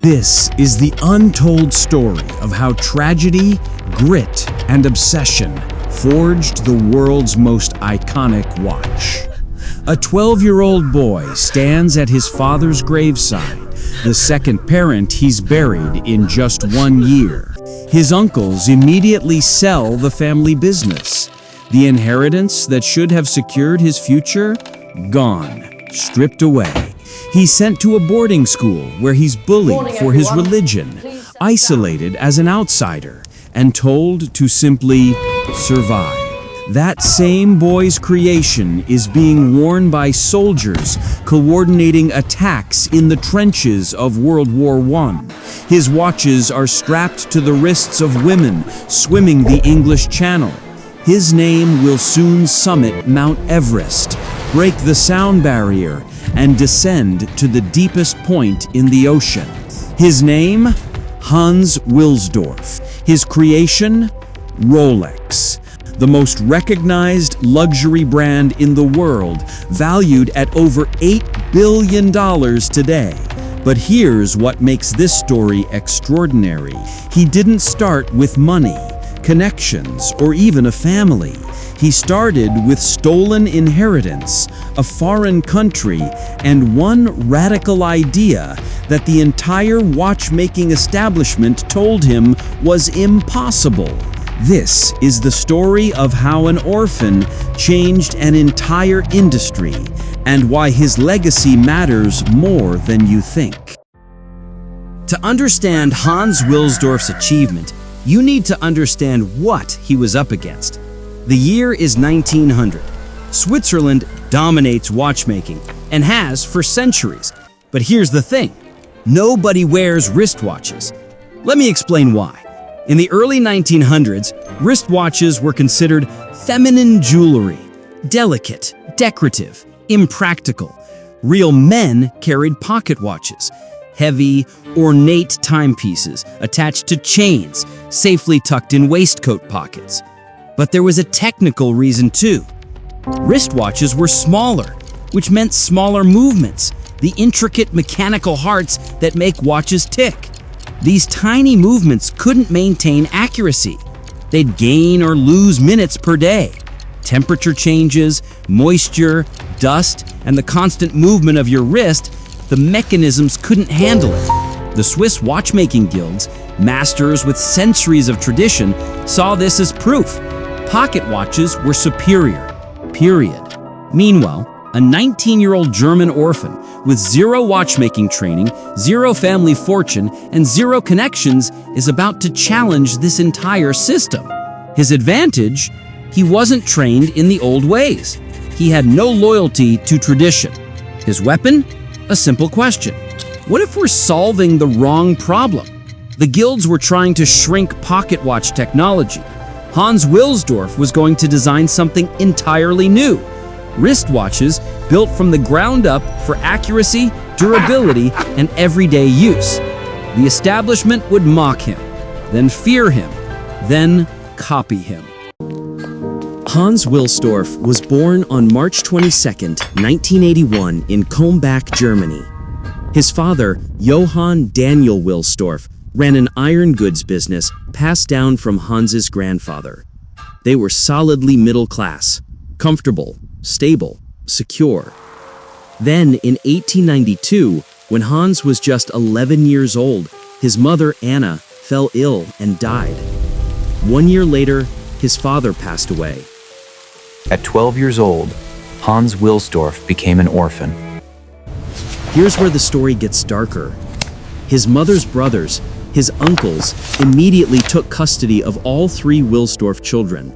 This is the untold story of how tragedy, grit, and obsession forged the world's most iconic watch. A 12-year-old boy stands at his father's graveside, the second parent he's buried in just 1 year. His uncles immediately sell the family business. The inheritance that should have secured his future? Gone, stripped away. He's sent to a boarding school where he's bullied for his religion, isolated as an outsider, and told to simply survive. That same boy's creation is being worn by soldiers coordinating attacks in the trenches of World War I. His watches are strapped to the wrists of women swimming the English Channel. His name will soon summit Mount Everest, break the sound barrier, and descend to the deepest point in the ocean. His name? Hans Wilsdorf. His creation? Rolex. The most recognized luxury brand in the world, valued at over $8 billion today. But here's what makes this story extraordinary. He didn't start with money, connections, or even a family. He started with stolen inheritance, a foreign country, and one radical idea that the entire watchmaking establishment told him was impossible. This is the story of how an orphan changed an entire industry and why his legacy matters more than you think. To understand Hans Wilsdorf's achievement, you need to understand what he was up against. The year is 1900. Switzerland dominates watchmaking and has for centuries. But here's the thing: nobody wears wristwatches. Let me explain why. In the early 1900s, wristwatches were considered feminine jewelry, delicate, decorative, impractical. Real men carried pocket watches, heavy, ornate timepieces attached to chains, safely tucked in waistcoat pockets. But there was a technical reason too. Wristwatches were smaller, which meant smaller movements, the intricate mechanical hearts that make watches tick. These tiny movements couldn't maintain accuracy. They'd gain or lose minutes per day. Temperature changes, moisture, dust, and the constant movement of your wrist, the mechanisms couldn't handle it. The Swiss watchmaking guilds, masters with centuries of tradition, saw this as proof. Pocket watches were superior, period. Meanwhile, a 19-year-old German orphan with zero watchmaking training, zero family fortune, and zero connections is about to challenge this entire system. His advantage? He wasn't trained in the old ways. He had no loyalty to tradition. His weapon? A simple question. What if we're solving the wrong problem? The guilds were trying to shrink pocket watch technology. Hans Wilsdorf was going to design something entirely new. Wristwatches built from the ground up for accuracy, durability, and everyday use. The establishment would mock him, then fear him, then copy him. Hans Wilsdorf was born on March 22, 1981 in Kulmbach, Germany. His father, Johann Daniel Wilsdorf, ran an iron goods business passed down from Hans's grandfather. They were solidly middle class, comfortable, stable, secure. Then, in 1892, when Hans was just 11 years old, his mother, Anna, fell ill and died. 1 year later, his father passed away. At 12 years old, Hans Wilsdorf became an orphan. Here's where the story gets darker. His mother's brothers, his uncles, immediately took custody of all 3 Wilsdorf children.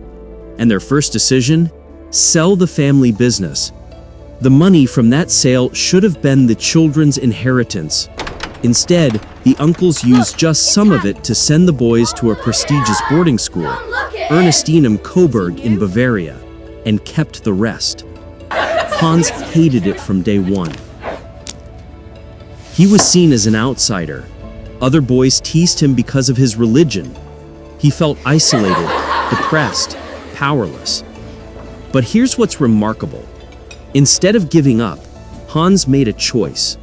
And their first decision? Sell the family business. The money from that sale should have been the children's inheritance. Instead, the uncles used just some of it to send the boys to a prestigious boarding school, Ernestinum Coburg in Bavaria, and kept the rest. Hans hated it from day one. He was seen as an outsider. Other boys teased him because of his religion. He felt isolated, depressed, powerless. But here's what's remarkable. Instead of giving up, Hans made a choice.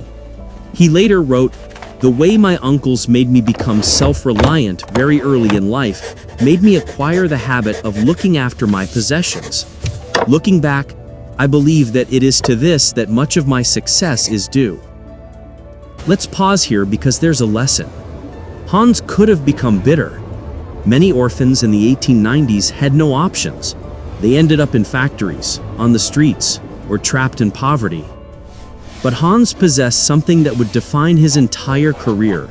He later wrote, The way my uncles made me become self-reliant very early in life made me acquire the habit of looking after my possessions. Looking back, I believe that it is to this that much of my success is due. Let's pause here because there's a lesson. Hans could have become bitter. Many orphans in the 1890s had no options. They ended up in factories, on the streets, or trapped in poverty. But Hans possessed something that would define his entire career: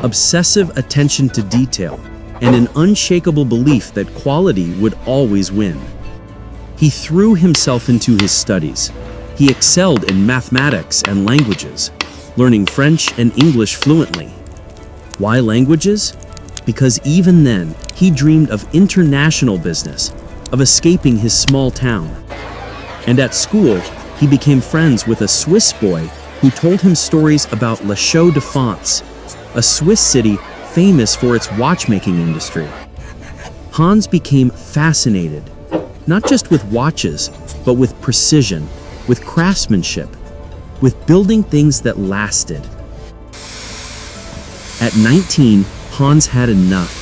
obsessive attention to detail and an unshakable belief that quality would always win. He threw himself into his studies. He excelled in mathematics and languages, learning French and English fluently. Why languages? Because even then, he dreamed of international business, of escaping his small town. And at school, he became friends with a Swiss boy who told him stories about La Chaux de Fonds, a Swiss city famous for its watchmaking industry. Hans became fascinated, not just with watches, but with precision, with craftsmanship, with building things that lasted. At 19, Hans had enough.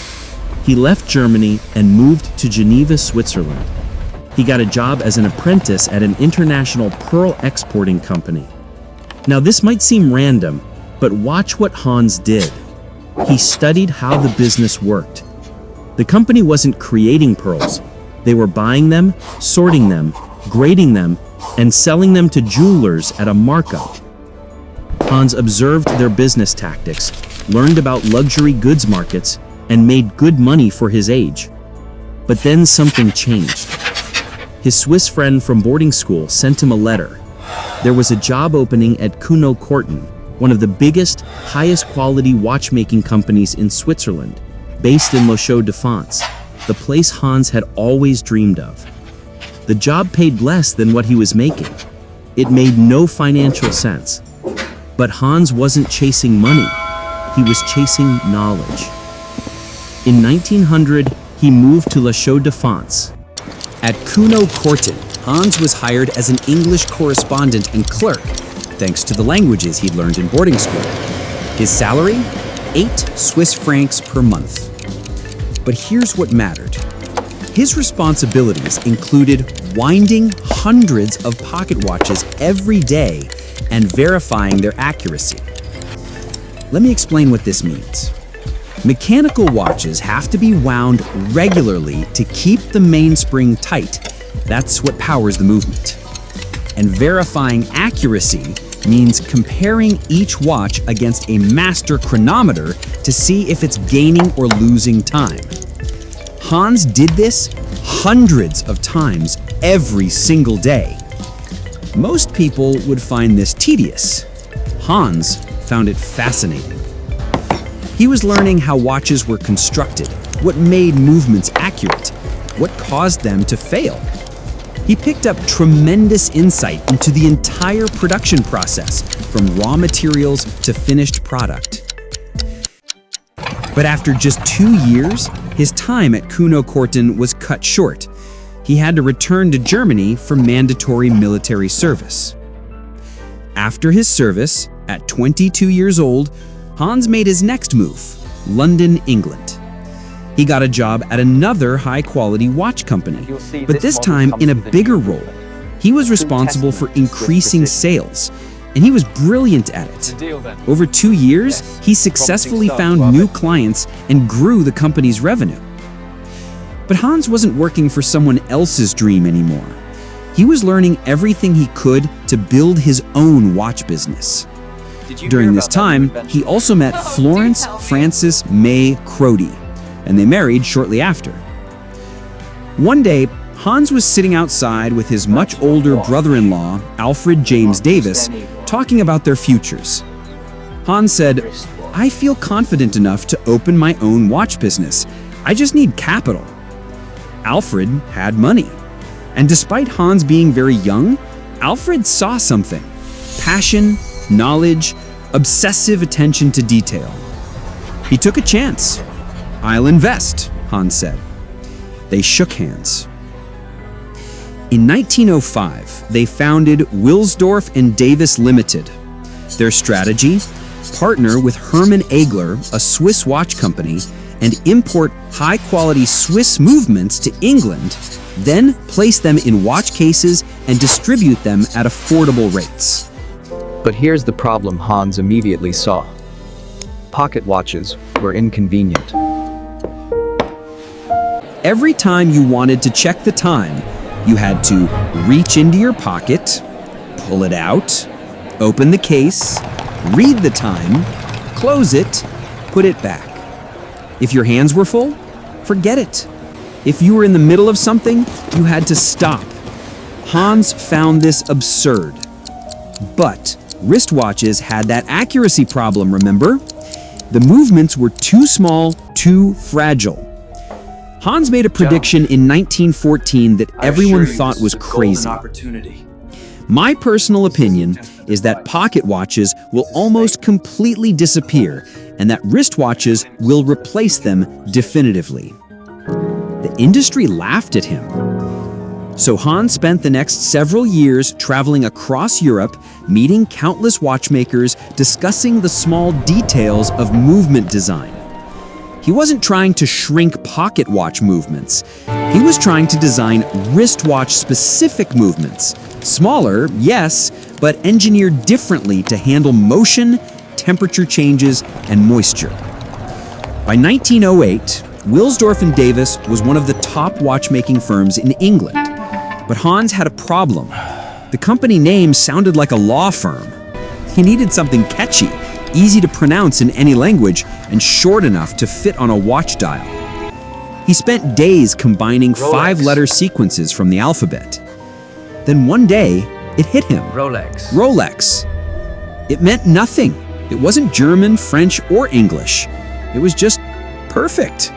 He left Germany and moved to Geneva, Switzerland. He got a job as an apprentice at an international pearl exporting company. Now this might seem random, but watch what Hans did. He studied how the business worked. The company wasn't creating pearls. They were buying them, sorting them, grading them, and selling them to jewelers at a markup. Hans observed their business tactics, learned about luxury goods markets, and made good money for his age. But then something changed. His Swiss friend from boarding school sent him a letter. There was a job opening at Kuno Korten, one of the biggest, highest quality watchmaking companies in Switzerland, based in La Chaux de Fonds, the place Hans had always dreamed of. The job paid less than what he was making. It made no financial sense. But Hans wasn't chasing money. He was chasing knowledge. In 1900, he moved to La Chaux de Fonds. At Kuno Korten, Hans was hired as an English correspondent and clerk, thanks to the languages he'd learned in boarding school. His salary? 8 Swiss francs per month. But here's what mattered. His responsibilities included winding hundreds of pocket watches every day and verifying their accuracy. Let me explain what this means. Mechanical watches have to be wound regularly to keep the mainspring tight. That's what powers the movement. And verifying accuracy means comparing each watch against a master chronometer to see if it's gaining or losing time. Hans did this hundreds of times every single day. Most people would find this tedious. Hans found it fascinating. He was learning how watches were constructed, what made movements accurate, what caused them to fail. He picked up tremendous insight into the entire production process, from raw materials to finished product. But after just 2 years, his time at Kuno Korten was cut short. He had to return to Germany for mandatory military service. After his service, at 22 years old, Hans made his next move, London, England. He got a job at another high-quality watch company, but this time in a bigger role. He was responsible for increasing sales, and he was brilliant at it. Over 2 years, he successfully found new clients and grew the company's revenue. But Hans wasn't working for someone else's dream anymore. He was learning everything he could to build his own watch business. During this time, he also met Florence Frances May Crody, and they married shortly after. One day, Hans was sitting outside with his much older brother-in-law, Alfred James Davis, talking about their futures. Hans said, "I feel confident enough to open my own watch business. I just need capital." Alfred had money. And despite Hans being very young, Alfred saw something: passion, knowledge, obsessive attention to detail. He took a chance. "I'll invest," Hans said. They shook hands. In 1905, they founded Wilsdorf and Davis Limited. Their strategy? partner with Hermann Egler, a Swiss watch company, and import high-quality Swiss movements to England, then place them in watch cases and distribute them at affordable rates. But here's the problem Hans immediately saw. Pocket watches were inconvenient. Every time you wanted to check the time, you had to reach into your pocket, pull it out, open the case, read the time, close it, put it back. If your hands were full, forget it. If you were in the middle of something, you had to stop. Hans found this absurd. But wristwatches had that accuracy problem, remember? The movements were too small, too fragile. Hans made a prediction in 1914 that everyone thought was crazy. My personal opinion is that pocket watches will almost completely disappear and that wristwatches will replace them definitively. The industry laughed at him. So Hans spent the next several years traveling across Europe, meeting countless watchmakers, discussing the small details of movement design. He wasn't trying to shrink pocket watch movements. He was trying to design wristwatch-specific movements. Smaller, yes, but engineered differently to handle motion, temperature changes, and moisture. By 1908, Wilsdorf and Davis was one of the top watchmaking firms in England. But Hans had a problem. The company name sounded like a law firm. He needed something catchy, easy to pronounce in any language, and short enough to fit on a watch dial. He spent days combining five-letter sequences from the alphabet. Then one day, it hit him. Rolex. It meant nothing. It wasn't German, French, or English. It was just perfect.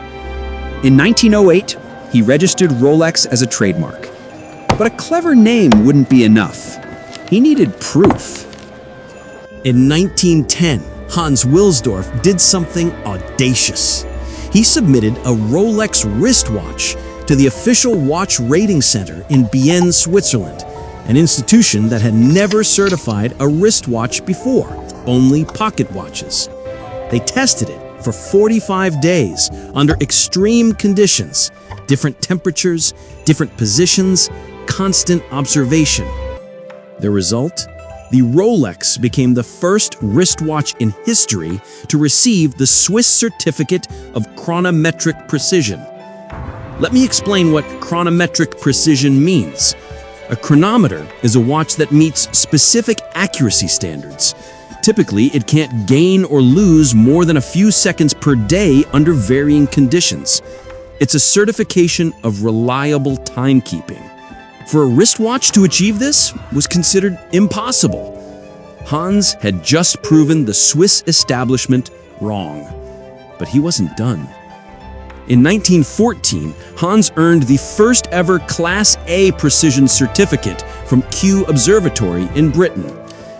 In 1908, he registered Rolex as a trademark. But a clever name wouldn't be enough. He needed proof. In 1910, Hans Wilsdorf did something audacious. He submitted a Rolex wristwatch to the official watch rating center in Bienne, Switzerland, an institution that had never certified a wristwatch before, only pocket watches. They tested it for 45 days under extreme conditions, different temperatures, different positions, constant observation. The result? The Rolex became the first wristwatch in history to receive the Swiss Certificate of Chronometric Precision. Let me explain what chronometric precision means. A chronometer is a watch that meets specific accuracy standards. Typically, it can't gain or lose more than a few seconds per day under varying conditions. It's a certification of reliable timekeeping. For a wristwatch to achieve this was considered impossible. Hans had just proven the Swiss establishment wrong. But he wasn't done. In 1914, Hans earned the first ever Class A precision certificate from Kew Observatory in Britain,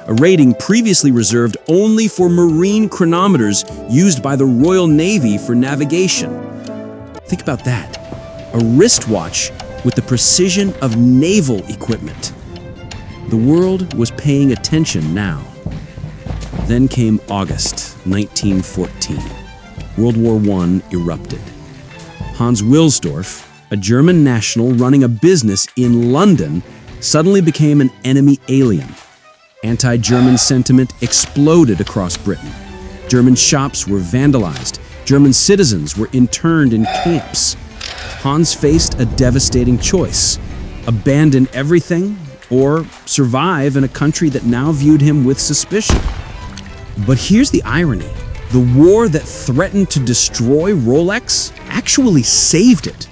a rating previously reserved only for marine chronometers used by the Royal Navy for navigation. Think about that. A wristwatch with the precision of naval equipment. The world was paying attention now. Then came August 1914. World War I erupted. Hans Wilsdorf, a German national running a business in London, suddenly became an enemy alien. Anti-German sentiment exploded across Britain. German shops were vandalized. German citizens were interned in camps. Hans faced a devastating choice: abandon everything or survive in a country that now viewed him with suspicion. But here's the irony. The war that threatened to destroy Rolex actually saved it.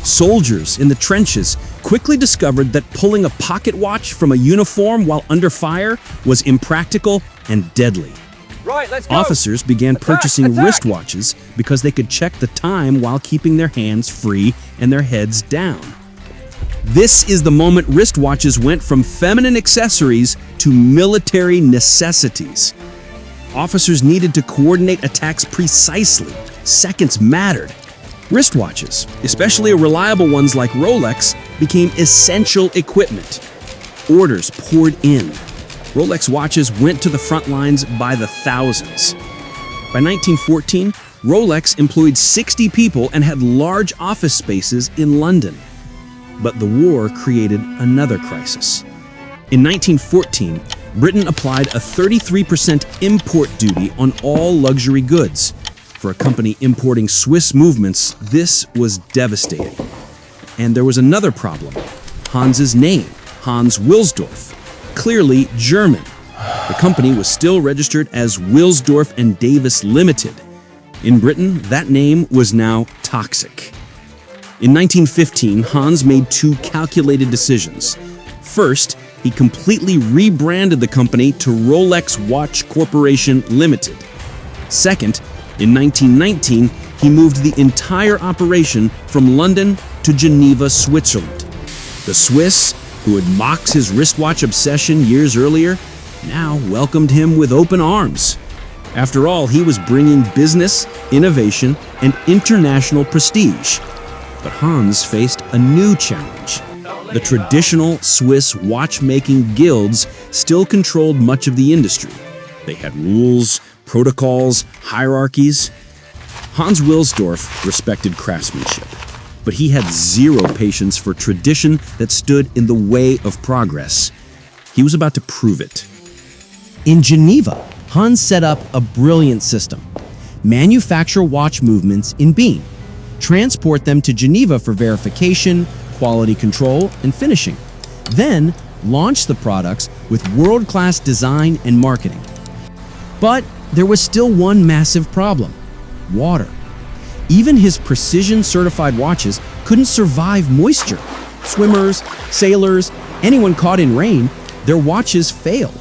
Soldiers in the trenches quickly discovered that pulling a pocket watch from a uniform while under fire was impractical and deadly. Right, let's go. Officers began purchasing wristwatches because they could check the time while keeping their hands free and their heads down. This is the moment wristwatches went from feminine accessories to military necessities. Officers needed to coordinate attacks precisely. Seconds mattered. Wristwatches, especially reliable ones like Rolex, became essential equipment. Orders poured in. Rolex watches went to the front lines by the thousands. By 1914, Rolex employed 60 people and had large office spaces in London. But the war created another crisis. In 1914, Britain applied a 33% import duty on all luxury goods. For a company importing Swiss movements, this was devastating. And there was another problem. Hans's name, Hans Wilsdorf, clearly German. The company was still registered as Wilsdorf and Davis Limited. In Britain, that name was now toxic. In 1915, Hans made two calculated decisions. First, he completely rebranded the company to Rolex Watch Corporation Limited. Second, in 1919, he moved the entire operation from London to Geneva, Switzerland. The Swiss, who had mocked his wristwatch obsession years earlier, now welcomed him with open arms. After all, he was bringing business, innovation, and international prestige. But Hans faced a new challenge. The traditional Swiss watchmaking guilds still controlled much of the industry. They had rules, protocols, hierarchies. Hans Wilsdorf respected craftsmanship, but he had zero patience for tradition that stood in the way of progress. He was about to prove it. In Geneva, Hans set up a brilliant system. Manufacture watch movements in beam, transport them to Geneva for verification, quality control, and finishing. Then, launch the products with world-class design and marketing. But there was still one massive problem: water. Even his precision-certified watches couldn't survive moisture. Swimmers, sailors, anyone caught in rain, their watches failed.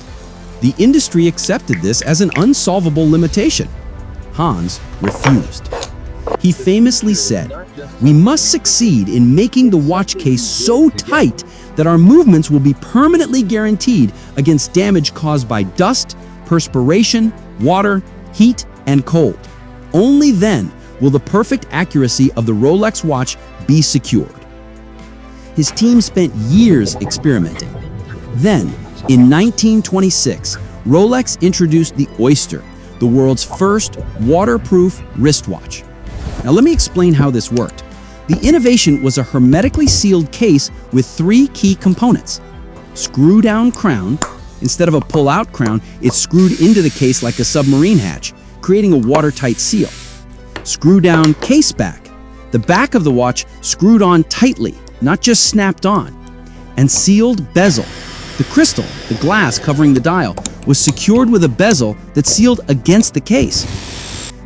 The industry accepted this as an unsolvable limitation. Hans refused. He famously said, "We must succeed in making the watch case so tight that our movements will be permanently guaranteed against damage caused by dust, perspiration, water, heat, and cold. Only then will the perfect accuracy of the Rolex watch be secured." His team spent years experimenting. Then, in 1926, Rolex introduced the Oyster, the world's first waterproof wristwatch. Now let me explain how this worked. The innovation was a hermetically sealed case with three key components. Screw-down crown. Instead of a pull-out crown, it's screwed into the case like a submarine hatch, creating a watertight seal. Screw-down case back. The back of the watch screwed on tightly, not just snapped on. And sealed bezel. The crystal, the glass covering the dial, was secured with a bezel that sealed against the case.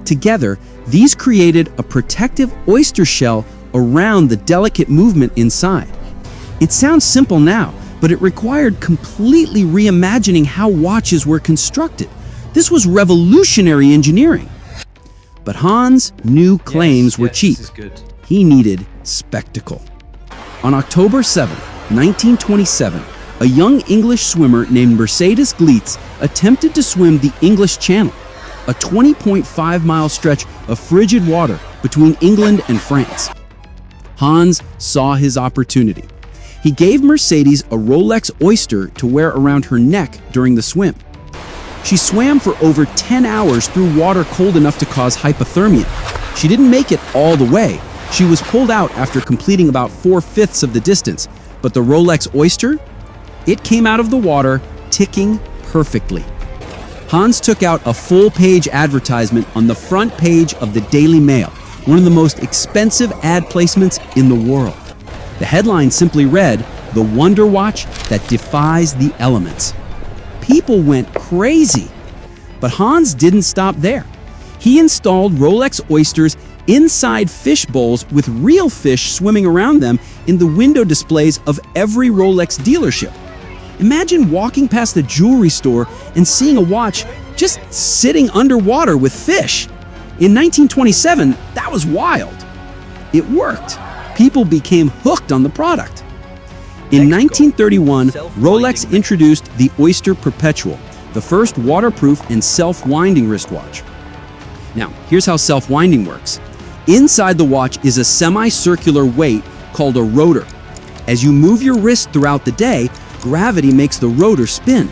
Together, these created a protective oyster shell around the delicate movement inside. It sounds simple now, but it required completely reimagining how watches were constructed. This was revolutionary engineering. But Hans' new claims were cheap. He needed spectacle. On October 7, 1927, a young English swimmer named Mercedes Glitz attempted to swim the English Channel, a 20.5-mile stretch of frigid water between England and France. Hans saw his opportunity. He gave Mercedes a Rolex Oyster to wear around her neck during the swim. She swam for over 10 hours through water cold enough to cause hypothermia. She didn't make it all the way. She was pulled out after completing about 4/5 of the distance. But the Rolex Oyster? It came out of the water ticking perfectly. Hans took out a full-page advertisement on the front page of the Daily Mail, one of the most expensive ad placements in the world. The headline simply read, "The Wonder Watch that defies the elements." People went crazy. But Hans didn't stop there. He installed Rolex Oysters inside fish bowls with real fish swimming around them in the window displays of every Rolex dealership. Imagine walking past the jewelry store and seeing a watch just sitting underwater with fish. In 1927, that was wild. It worked. People became hooked on the product. In 1931, Rolex introduced the Oyster Perpetual, the first waterproof and self-winding wristwatch. Now, here's how self-winding works. Inside the watch is a semicircular weight called a rotor. As you move your wrist throughout the day, gravity makes the rotor spin.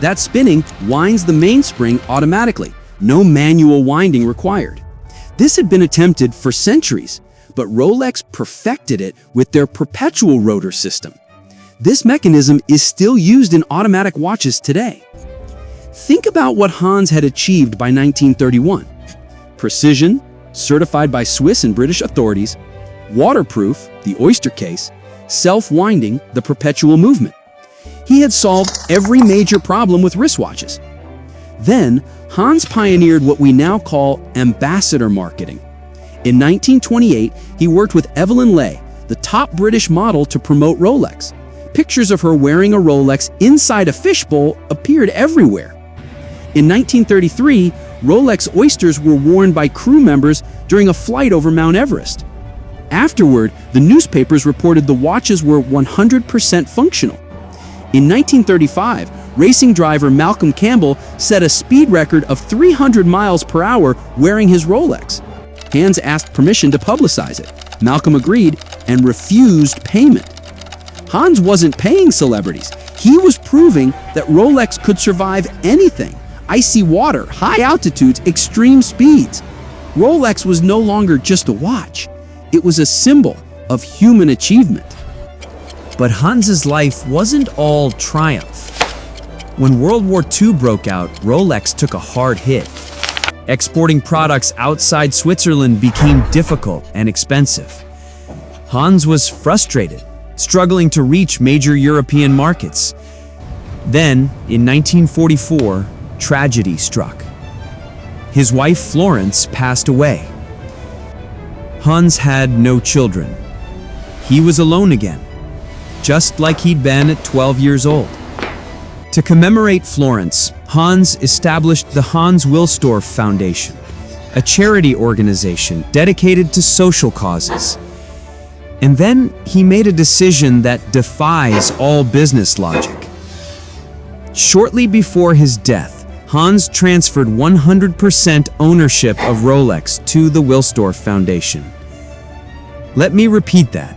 That spinning winds the mainspring automatically, no manual winding required. This had been attempted for centuries, but Rolex perfected it with their Perpetual rotor system. This mechanism is still used in automatic watches today. Think about what Hans had achieved by 1931. Precision, certified by Swiss and British authorities, waterproof, the Oyster case, self-winding, the Perpetual movement. He had solved every major problem with wristwatches. Then, Hans pioneered what we now call ambassador marketing. In 1928, he worked with Evelyn Leigh, the top British model, to promote Rolex. Pictures of her wearing a Rolex inside a fishbowl appeared everywhere. In 1933, Rolex Oysters were worn by crew members during a flight over Mount Everest. Afterward, the newspapers reported the watches were 100% functional. In 1935, racing driver Malcolm Campbell set a speed record of 300 miles per hour wearing his Rolex. Hans asked permission to publicize it. Malcolm agreed and refused payment. Hans wasn't paying celebrities. He was proving that Rolex could survive anything: icy water, high altitudes, extreme speeds. Rolex was no longer just a watch. It was a symbol of human achievement. But Hans's life wasn't all triumph. When World War II broke out, Rolex took a hard hit. Exporting products outside Switzerland became difficult and expensive. Hans was frustrated, struggling to reach major European markets. Then, in 1944, tragedy struck. His wife Florence passed away. Hans had no children. He was alone again, just like he'd been at 12 years old. To commemorate Florence, Hans established the Hans Wilsdorf Foundation, a charity organization dedicated to social causes. And then he made a decision that defies all business logic. Shortly before his death, Hans transferred 100% ownership of Rolex to the Wilsdorf Foundation. Let me repeat that.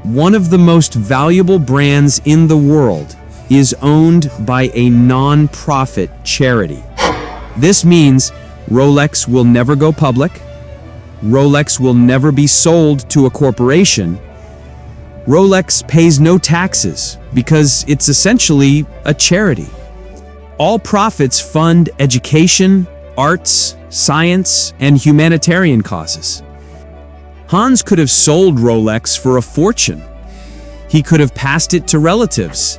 One of the most valuable brands in the world is owned by a non-profit charity. This means Rolex will never go public. Rolex will never be sold to a corporation. Rolex pays no taxes because it's essentially a charity. All profits fund education, arts, science, and humanitarian causes. Hans could have sold Rolex for a fortune. He could have passed it to relatives.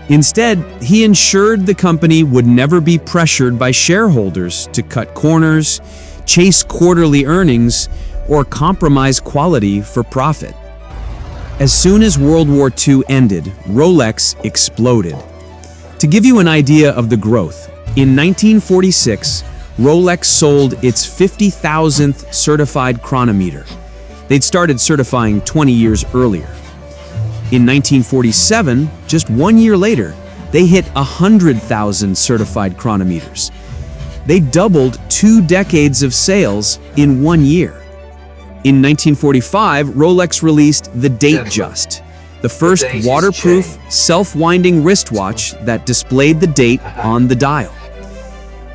Instead, he ensured the company would never be pressured by shareholders to cut corners, chase quarterly earnings, or compromise quality for profit. As soon as World War II ended, Rolex exploded. To give you an idea of the growth, in 1946, Rolex sold its 50,000th certified chronometer. They'd started certifying 20 years earlier. In 1947, just 1 year later, they hit 100,000 certified chronometers. They doubled 2 decades of sales in 1 year. In 1945, Rolex released the Datejust, the first waterproof, self-winding wristwatch that displayed the date on the dial.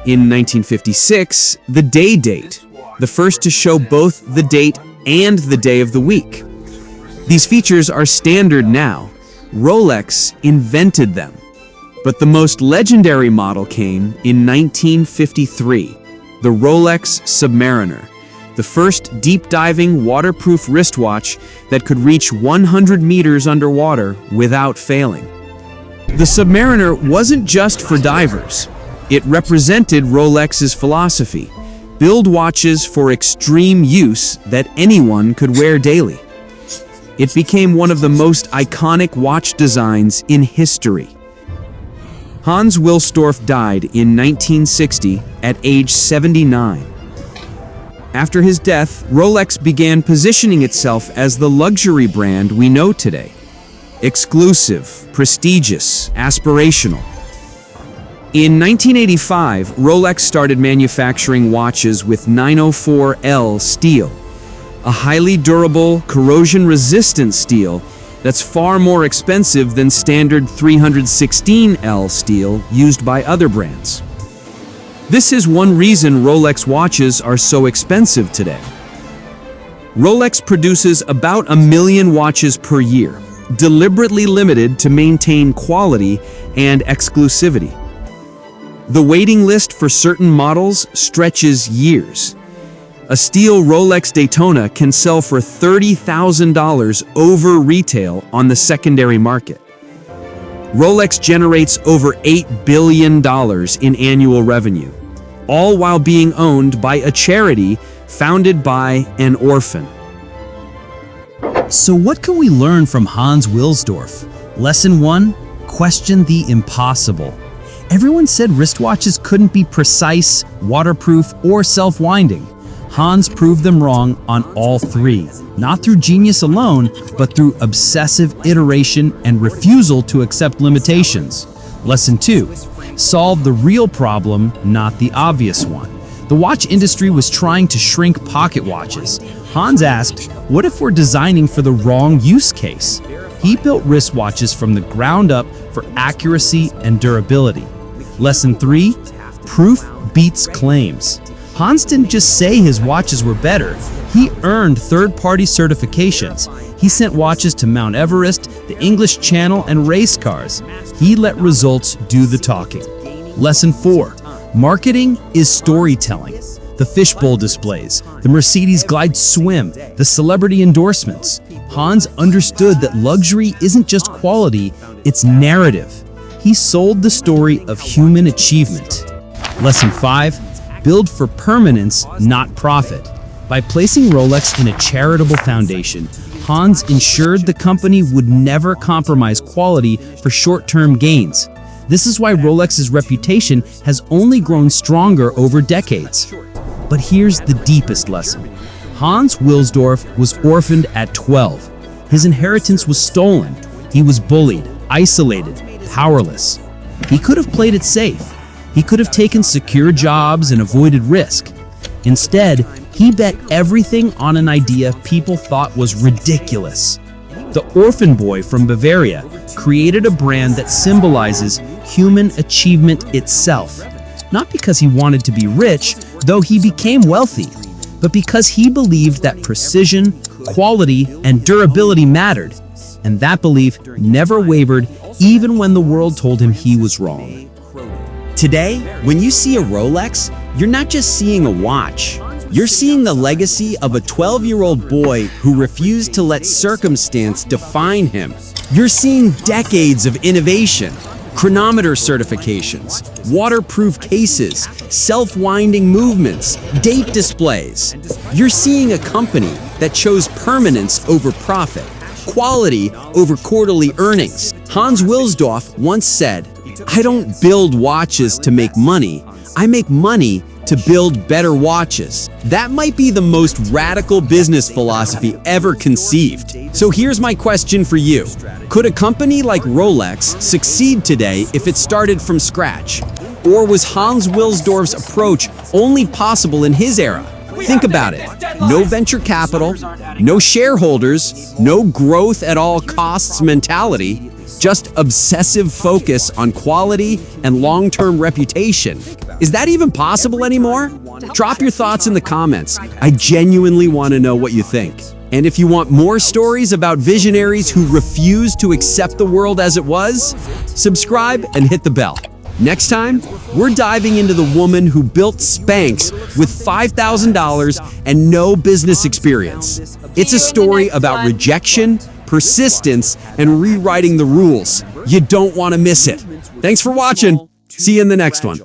In 1956, the Day-Date, the first to show both the date and the day of the week. These features are standard now. Rolex invented them. But the most legendary model came in 1953, the Rolex Submariner, the first deep-diving waterproof wristwatch that could reach 100 meters underwater without failing. The Submariner wasn't just for divers. It represented Rolex's philosophy: build watches for extreme use that anyone could wear daily. It became one of the most iconic watch designs in history. Hans Wilsdorf died in 1960 at age 79. After his death, Rolex began positioning itself as the luxury brand we know today. Exclusive, prestigious, aspirational. In 1985, Rolex started manufacturing watches with 904L steel, a highly durable, corrosion-resistant steel that's far more expensive than standard 316L steel used by other brands. This is one reason Rolex watches are so expensive today. Rolex produces about 1 million watches per year, deliberately limited to maintain quality and exclusivity. The waiting list for certain models stretches years. A steel Rolex Daytona can sell for $30,000 over retail on the secondary market. Rolex generates over $8 billion in annual revenue, all while being owned by a charity founded by an orphan. So what can we learn from Hans Wilsdorf? Lesson 1, question the impossible. Everyone said wristwatches couldn't be precise, waterproof, or self-winding. Hans proved them wrong on all three, not through genius alone, but through obsessive iteration and refusal to accept limitations. Lesson 2, solve the real problem, not the obvious one. The watch industry was trying to shrink pocket watches. Hans asked, what if we're designing for the wrong use case? He built wristwatches from the ground up for accuracy and durability. Lesson 3, proof beats claims. Hans didn't just say his watches were better, he earned third-party certifications. He sent watches to Mount Everest, the English Channel, and race cars. He let results do the talking. Lesson 4, marketing is storytelling. The fishbowl displays, the Mercedes Glide Swim, the celebrity endorsements. Hans understood that luxury isn't just quality, it's narrative. He sold the story of human achievement. Lesson 5, build for permanence, not profit. By placing Rolex in a charitable foundation, Hans ensured the company would never compromise quality for short-term gains. This is why Rolex's reputation has only grown stronger over decades. But here's the deepest lesson. Hans Wilsdorf was orphaned at 12. His inheritance was stolen. He was bullied, isolated, powerless. He could have played it safe. He could have taken secure jobs and avoided risk. Instead, he bet everything on an idea people thought was ridiculous. The orphan boy from Bavaria created a brand that symbolizes human achievement itself. Not because he wanted to be rich, though he became wealthy, but because he believed that precision, quality, and durability mattered. And that belief never wavered, even when the world told him he was wrong. Today, when you see a Rolex, you're not just seeing a watch. You're seeing the legacy of a 12-year-old boy who refused to let circumstance define him. You're seeing decades of innovation, chronometer certifications, waterproof cases, self-winding movements, date displays. You're seeing a company that chose permanence over profit, quality over quarterly earnings. Hans Wilsdorf once said, "I don't build watches to make money. I make money to build better watches." That might be the most radical business philosophy ever conceived. So here's my question for you. Could a company like Rolex succeed today if it started from scratch? Or was Hans Wilsdorf's approach only possible in his era? Think about it. No venture capital, no shareholders, no growth at all costs mentality, just obsessive focus on quality and long-term reputation. Is that even possible anymore? Drop your thoughts in the comments. I genuinely want to know what you think. And if you want more stories about visionaries who refuse to accept the world as it was, subscribe and hit the bell. Next time, we're diving into the woman who built Spanx with $5,000 and no business experience. It's a story about rejection, persistence, and rewriting the rules. You don't want to miss it. Thanks for watching. See you in the next one.